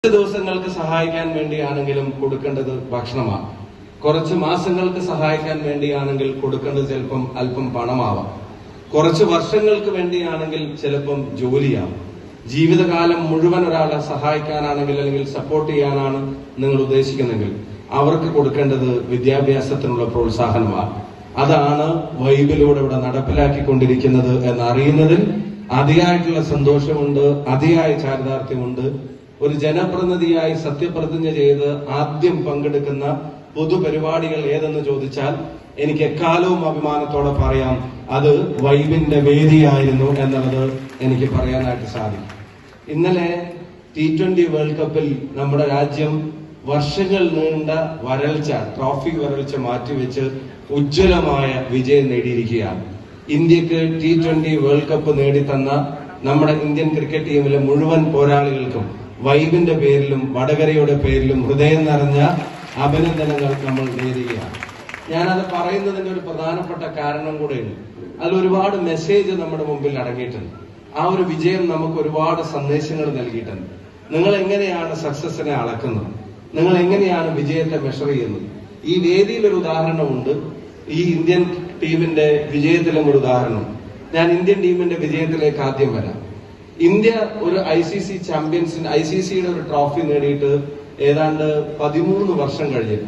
ദിവസങ്ങൾക്ക് സഹായിക്കാൻ വേണ്ടിയാണെങ്കിലും കൊടുക്കേണ്ടത് ഭക്ഷണമാണ്. കുറച്ച് മാസങ്ങൾക്ക് സഹായിക്കാൻ വേണ്ടിയാണെങ്കിൽ കൊടുക്കേണ്ടത് ചിലപ്പം അല്പം പണമാവാം. കുറച്ച് വർഷങ്ങൾക്ക് വേണ്ടിയാണെങ്കിൽ ചിലപ്പം ജോലിയാവും. ജീവിതകാലം മുഴുവൻ ഒരാളെ സഹായിക്കാനാണെങ്കിൽ അല്ലെങ്കിൽ സപ്പോർട്ട് ചെയ്യാനാണ് നിങ്ങൾ ഉദ്ദേശിക്കുന്നെങ്കിൽ അവർക്ക് കൊടുക്കേണ്ടത് വിദ്യാഭ്യാസത്തിനുള്ള പ്രോത്സാഹനമാണ്. അതാണ് വൈബിലൂടെ ഇവിടെ നടപ്പിലാക്കിക്കൊണ്ടിരിക്കുന്നത് എന്നറിയുന്നതിൽ അതിയായിട്ടുള്ള സന്തോഷമുണ്ട്, അതിയായ ചാരിതാർത്ഥ്യമുണ്ട്. ഒരു ജനപ്രതിനിധിയായി സത്യപ്രതിജ്ഞ ചെയ്ത് ആദ്യം പങ്കെടുക്കുന്ന പൊതുപരിപാടികൾ ഏതെന്ന് ചോദിച്ചാൽ എനിക്ക് എക്കാലവും അഭിമാനത്തോടെ പറയാം, അത് വൈബിന്റെ വേദിയായിരുന്നു എന്നുള്ളത് എനിക്ക് പറയാനായിട്ട് സാധിക്കും. ഇന്നലെ T20 വേൾഡ് കപ്പിൽ നമ്മുടെ രാജ്യം വർഷങ്ങൾ നീണ്ട വരൾച്ച, ട്രോഫി വരൾച്ച മാറ്റിവെച്ച് ഉജ്ജ്വലമായ വിജയം നേടിയിരിക്കുകയാണ്. ഇന്ത്യക്ക് T20 വേൾഡ് കപ്പ് നേടിത്തന്ന നമ്മുടെ ഇന്ത്യൻ ക്രിക്കറ്റ് ടീമിലെ മുഴുവൻ പോരാളികൾക്കും വൈബിന്റെ പേരിലും വടകരയുടെ പേരിലും ഹൃദയം നിറഞ്ഞ അഭിനന്ദനങ്ങൾ നമ്മൾ നേരുകയാണ്. ഞാനത് പറയുന്നതിന്റെ ഒരു പ്രധാനപ്പെട്ട കാരണം കൂടെയുണ്ട്. അതിൽ ഒരുപാട് മെസ്സേജ് നമ്മുടെ മുമ്പിൽ അടങ്ങിയിട്ടുണ്ട്. ആ ഒരു വിജയം നമുക്ക് ഒരുപാട് സന്ദേശങ്ങൾ നൽകിയിട്ടുണ്ട്. നിങ്ങൾ എങ്ങനെയാണ് സക്സസിനെ അളക്കുന്നത്? നിങ്ങൾ എങ്ങനെയാണ് വിജയത്തെ മെഷർ ചെയ്യുന്നത്? ഈ വേദിയിൽ ഒരു ഉദാഹരണമുണ്ട്. ഈ ഇന്ത്യൻ ടീമിന്റെ വിജയത്തിലും ഒരു ഉദാഹരണം. ഞാൻ ഇന്ത്യൻ ടീമിന്റെ വിജയത്തിലേക്ക് ആദ്യം വരാം. ഇന്ത്യ ഒരു ICCയുടെ ഒരു ട്രോഫി നേടിയിട്ട് ഏതാണ്ട് 13 വർഷം കഴിഞ്ഞു.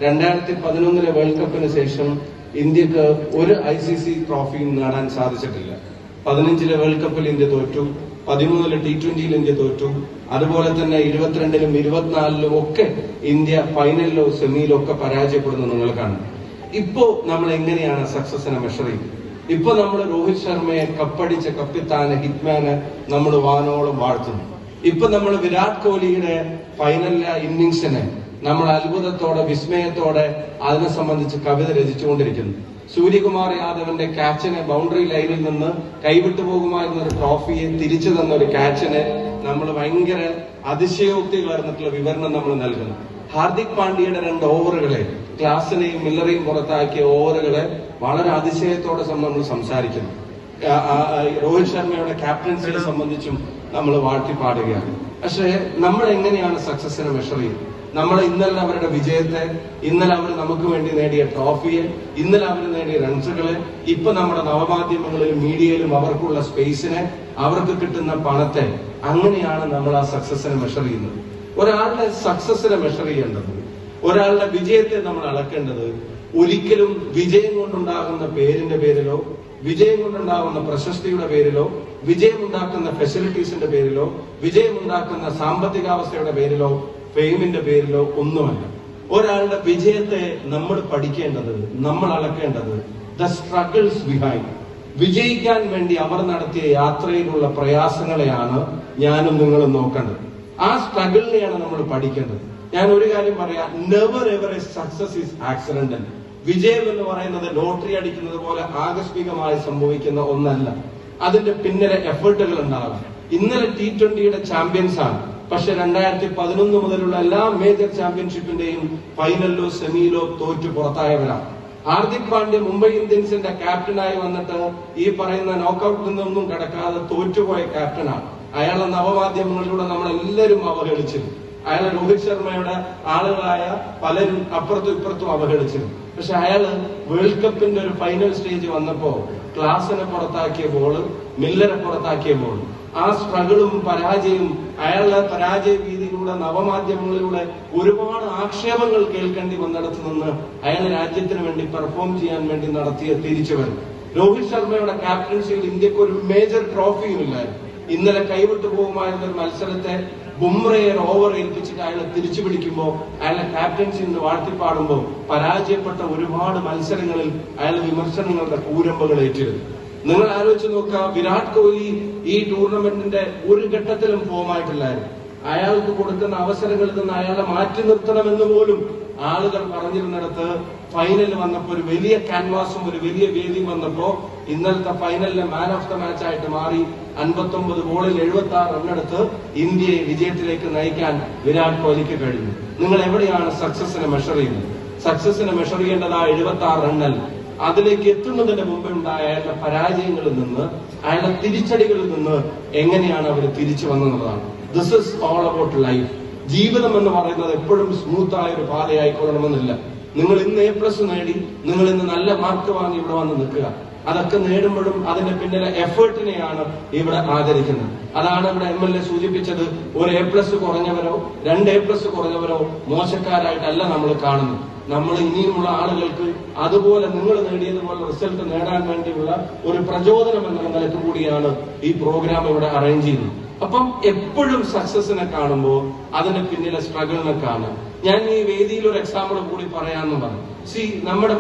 2011 വേൾഡ് കപ്പിന് ശേഷം ഇന്ത്യക്ക് ഒരു ICC ട്രോഫിയും നേടാൻ സാധിച്ചിട്ടില്ല. 15 വേൾഡ് കപ്പിൽ ഇന്ത്യ തോറ്റു, 13 T20 ഇന്ത്യ തോറ്റു. അതുപോലെ തന്നെ 22 24 ഒക്കെ ഇന്ത്യ ഫൈനലിലോ സെമിയിലോ ഒക്കെ പരാജയപ്പെടുന്നത് നിങ്ങൾ കാണും. ഇപ്പോ നമ്മൾ എങ്ങനെയാണ് സക്സസിനെ മെഷർ ചെയ്യുന്നത്? ഇപ്പൊ നമ്മൾ രോഹിത് ശർമ്മയെ കപ്പടിച്ച കപ്പിത്താന് ഹിറ്റ്മാന് നമ്മൾ വാനോളം വാഴ്ത്തുന്നു. ഇപ്പൊ നമ്മൾ വിരാട് കോഹ്ലിയുടെ ഫൈനലിലെ ഇന്നിങ്സിനെ നമ്മൾ അത്ഭുതത്തോടെ വിസ്മയത്തോടെ അതിനെ സംബന്ധിച്ച് കവിത രചിച്ചുകൊണ്ടിരിക്കുന്നു. സൂര്യകുമാർ യാദവിന്റെ ക്യാച്ചിനെ ബൗണ്ടറി ലൈനിൽ നിന്ന് കൈവിട്ടു പോകുമായിരുന്ന ഒരു ട്രോഫിയെ തിരിച്ചു തന്ന ഒരു ക്യാച്ചിനെ നമ്മൾ ഭയങ്കര അതിശയോക്തി കലർന്നിട്ടുള്ള വിവരണം നമ്മൾ നൽകുന്നു. ഹാർദിക് പാണ്ഡ്യയുടെ 2 ഓവറുകളെ, ക്ലാസിനെയും മില്ലറെയും പുറത്താക്കിയ ഓവറുകളെ വളരെ അതിശയത്തോടെ നമ്മൾ സംസാരിക്കുന്നു. രോഹിത് ശർമ്മയുടെ ക്യാപ്റ്റൻസിനെ സംബന്ധിച്ചും നമ്മൾ വാഴ്ത്തിപ്പാടുകയാണ്. പക്ഷേ നമ്മൾ എങ്ങനെയാണ് സക്സസിനെ മെഷർ ചെയ്യുന്നത്? നമ്മൾ ഇന്നലെ അവരുടെ വിജയത്തെ, ഇന്നലെ അവർ നമുക്ക് വേണ്ടി നേടിയ ട്രോഫിയെ, ഇന്നലെ അവർ നേടിയ റൺസുകളെ, ഇപ്പൊ നമ്മുടെ നവമാധ്യമങ്ങളിലും മീഡിയയിലും അവർക്കുള്ള സ്പേസിനെ, അവർക്ക് കിട്ടുന്ന പണത്തെ, അങ്ങനെയാണ് നമ്മൾ ആ സക്സസിനെ മെഷർ ചെയ്യുന്നത്. ഒരാളുടെ സക്സസിനെ മെഷർ ചെയ്യേണ്ടത്, ഒരാളുടെ വിജയത്തെ നമ്മൾ അളക്കേണ്ടത് ഒരിക്കലും വിജയം കൊണ്ടുണ്ടാകുന്ന പേരിന്റെ പേരിലോ, വിജയം കൊണ്ടുണ്ടാകുന്ന പ്രശസ്തിയുടെ പേരിലോ, വിജയമുണ്ടാക്കുന്ന ഫെസിലിറ്റീസിന്റെ പേരിലോ, വിജയമുണ്ടാക്കുന്ന സാമ്പത്തികാവസ്ഥയുടെ പേരിലോ, ഫെയിമിന്റെ പേരിലോ ഒന്നുമല്ല. ഒരാളുടെ വിജയത്തെ നമ്മൾ പഠിക്കേണ്ടത്, നമ്മൾ അളക്കേണ്ടത് ദ സ്ട്രഗിൾസ് ബിഹൈൻഡ്. വിജയിക്കാൻ വേണ്ടി അവർ നടത്തിയ യാത്രയിലുള്ള പ്രയാസങ്ങളെയാണ് ഞാനും നിങ്ങളും നോക്കേണ്ടത്. ആ സ്ട്രഗിളിനെയാണ് നമ്മൾ പഠിക്കേണ്ടത്. ഞാൻ ഒരു കാര്യം പറയാം, never ever A success is accidental. വിജയം എന്ന് പറയുന്നത് ലോട്ടറി അടിക്കുന്നത് പോലെ ആകസ്മികമായി സംഭവിക്കുന്ന ഒന്നല്ല. അതിന്റെ പിന്നിലെ എഫേർട്ടുകൾ ഉണ്ടാകും. ഇന്നലെ T20യുടെ ചാമ്പ്യൻസ് ആണ്, പക്ഷെ 2011 മുതലുള്ള എല്ലാ മേജർ ചാമ്പ്യൻഷിപ്പിന്റെയും ഫൈനലിലോ സെമിയിലോ തോറ്റു പുറത്തായവരാണ്. ഹാർദിക് പാണ്ഡ്യ മുംബൈ ഇന്ത്യൻസിന്റെ ക്യാപ്റ്റനായി വന്നിട്ട് ഈ പറയുന്ന നോക്കൌട്ടിൽ നിന്നൊന്നും കടക്കാതെ തോറ്റുപോയ ക്യാപ്റ്റനാണ്. അയാളെ നവമാധ്യമങ്ങളിലൂടെ നമ്മളെല്ലാവരും അവഹേളിച്ചിരുന്നു. അയാളെ രോഹിത് ശർമ്മയുടെ ആളുകളായ പലരും അപ്പുറത്തും ഇപ്പുറത്തും അവഹേളിച്ചിരുന്നു. പക്ഷെ അയാള് വേൾഡ് കപ്പിന്റെ ഒരു ഫൈനൽ സ്റ്റേജ് വന്നപ്പോ ക്ലാസിനെ പുറത്താക്കിയ ബോള്, മില്ലറെ പുറത്താക്കിയ ബോൾ, ആ സ്ട്രഗിളും പരാജയവും, അയാളുടെ പരാജയ രീതിയിലൂടെ നവമാധ്യമങ്ങളിലൂടെ ഒരുപാട് ആക്ഷേപങ്ങൾ കേൾക്കേണ്ടി വന്നിടത്തു നിന്ന് അയാൾ രാജ്യത്തിന് വേണ്ടി പെർഫോം ചെയ്യാൻ വേണ്ടി നടത്തിയ തിരിച്ചുവരവ്. രോഹിത് ശർമ്മയുടെ ക്യാപ്റ്റൻസിയിൽ ഇന്ത്യക്ക് ഒരു മേജർ ട്രോഫിയും ഇല്ലായിരുന്നു. ഇന്നലെ കൈവിട്ടു പോകുമായിരുന്ന ഒരു മത്സരത്തെ ബുംറയെ ഓവർ ഏൽപ്പിച്ചിട്ട് അയാളെ തിരിച്ചു പിടിക്കുമ്പോൾ, അയാളെ ക്യാപ്റ്റൻസി എന്ന് വാഴ്ത്തിപ്പാടുമ്പോൾ പരാജയപ്പെട്ട ഒരുപാട് മത്സരങ്ങളിൽ അയാൾ വിമർശനങ്ങളുടെ കൂരമ്പകൾ ഏറ്റിരുന്നു. നിങ്ങൾ ആലോചിച്ച് നോക്കുക, വിരാട് കോഹ്ലി ഈ ടൂർണമെന്റിന്റെ ഒരു ഘട്ടത്തിലും ഫോമായിട്ടില്ലായിരുന്നു. അയാൾക്ക് കൊടുക്കുന്ന അവസരങ്ങളിൽ നിന്ന് അയാളെ മാറ്റി നിർത്തണമെന്ന് പോലും ആളുകൾ പറഞ്ഞിരുന്നിടത്ത് ഫൈനലിൽ വന്നപ്പോ ഒരു വലിയ ക്യാൻവാസും ഒരു വലിയ വേദിയും വന്നപ്പോ ഇന്നലത്തെ ഫൈനലിലെ മാൻ ഓഫ് ദ മാച്ച് ആയിട്ട് മാറി 59 ബോളിൽ 76 റണ്ണെടുത്ത് ഇന്ത്യയെ വിജയത്തിലേക്ക് നയിക്കാൻ വിരാട് കോഹ്ലിക്ക് കഴിഞ്ഞു. നിങ്ങൾ എവിടെയാണ് സക്സസിനെ മെഷർ ചെയ്യുന്നത്? സക്സസിനെ മെഷർ ചെയ്യേണ്ടത് ആ 76 റണ്ണല്ല. അതിലേക്ക് എത്തുന്നതിന് മുമ്പ് ഉണ്ടായ അയാളുടെ പരാജയങ്ങളിൽ നിന്ന്, അയാളുടെ തിരിച്ചടികളിൽ നിന്ന് എങ്ങനെയാണ് അവർ തിരിച്ചു വന്നതാണ്. This is all about life. ജീവിതം എന്ന് പറയുന്നത് എപ്പോഴും സ്മൂത്തായ ഒരു പാതയായിക്കൊള്ളണമെന്നില്ല. നിങ്ങൾ ഇന്ന് A+ നേടി, നിങ്ങൾ ഇന്ന് നല്ല മാർക്ക് വാങ്ങി ഇവിടെ വന്ന് നിൽക്കുക. അതൊക്കെ നേടുമ്പോഴും അതിന്റെ പിന്നിലെ എഫേർട്ടിനെയാണ് ഇവിടെ ആദരിക്കുന്നത്. അതാണ് ഇവിടെ MLA സൂചിപ്പിച്ചത്. ഒരു A+ കുറഞ്ഞവരോ 2 A+ കുറഞ്ഞവരോ മോശക്കാരായിട്ടല്ല നമ്മൾ കാണുന്നത്. നമ്മൾ ഇനിയുമുള്ള ആളുകൾക്ക് അതുപോലെ നിങ്ങൾ നേടിയതുപോലെ റിസൾട്ട് നേടാൻ വേണ്ടിയുള്ള ഒരു പ്രചോദനം എന്ന നിലക്ക് കൂടിയാണ് ഈ പ്രോഗ്രാം ഇവിടെ അറേഞ്ച് ചെയ്യുന്നത്. അപ്പം എപ്പോഴും സക്സസിനെ കാണുമ്പോൾ അതിന്റെ പിന്നിലെ സ്ട്രഗിളിനെ കാണാം. ഞാൻ ഈ വേദിയിൽ ഒരു എക്സാമ്പിൾ കൂടി പറയാമെന്ന് പറഞ്ഞു. നമ്മുടെ